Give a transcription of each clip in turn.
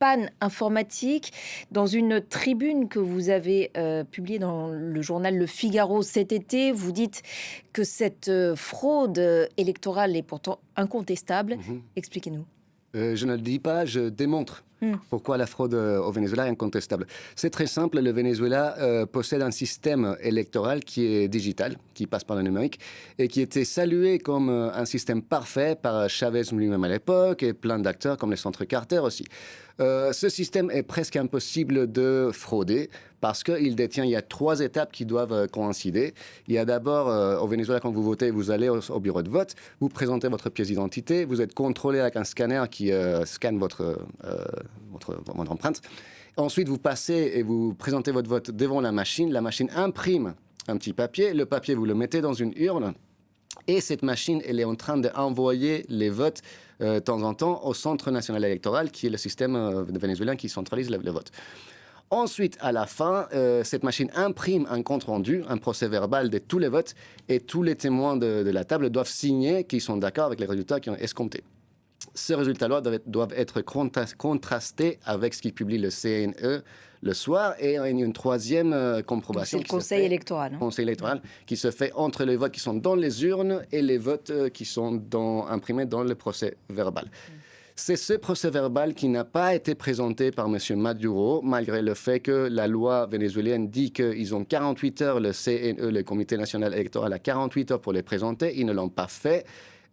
panne informatique. Dans une tribune que vous avez publiée dans le journal Le Figaro cet été, vous dites que cette fraude électorale est pourtant incontestable. Expliquez-nous. Je ne le dis pas, je démontre pourquoi la fraude au Venezuela est incontestable. C'est très simple, le Venezuela possède un système électoral qui est digital, qui passe par le numérique, et qui était salué comme un système parfait par Chavez lui-même à l'époque, et plein d'acteurs comme les centres Carter aussi. Ce système est presque impossible de frauder parce qu'il détient, il y a 3 étapes qui doivent coïncider. Il y a d'abord, au Venezuela, quand vous votez, vous allez au bureau de vote, vous présentez votre pièce d'identité, vous êtes contrôlé avec un scanner qui scanne votre empreinte. Ensuite, vous passez et vous présentez votre vote devant la machine imprime un petit papier, le papier, vous le mettez dans une urne. Et cette machine, elle est en train d'envoyer les votes de temps en temps au Centre national électoral, qui est le système vénézuélien qui centralise le vote. Ensuite, à la fin, cette machine imprime un compte-rendu, un procès-verbal de tous les votes, et tous les témoins de la table doivent signer qu'ils sont d'accord avec les résultats qui ont escomptés. Ces résultats-là doivent être contrastés avec ce qu'il publie le CNE le soir, et il y a une troisième compromission. C'est le Conseil électoral. Conseil électoral qui se fait entre les votes qui sont dans les urnes et les votes qui sont imprimés dans le procès-verbal. C'est ce procès-verbal qui n'a pas été présenté par M. Maduro, malgré le fait que la loi vénézuélienne dit qu'ils ont 48 heures, le CNE, le Comité national électoral, a 48 heures pour les présenter. Ils ne l'ont pas fait.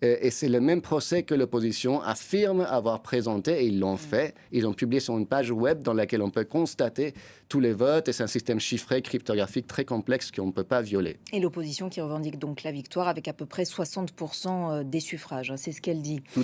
Et c'est le même procès que l'opposition affirme avoir présenté, et ils l'ont fait. Ils ont publié sur une page web dans laquelle on peut constater tous les votes, et c'est un système chiffré, cryptographique très complexe qu'on ne peut pas violer. Et l'opposition qui revendique donc la victoire avec à peu près 60% des suffrages, c'est ce qu'elle dit.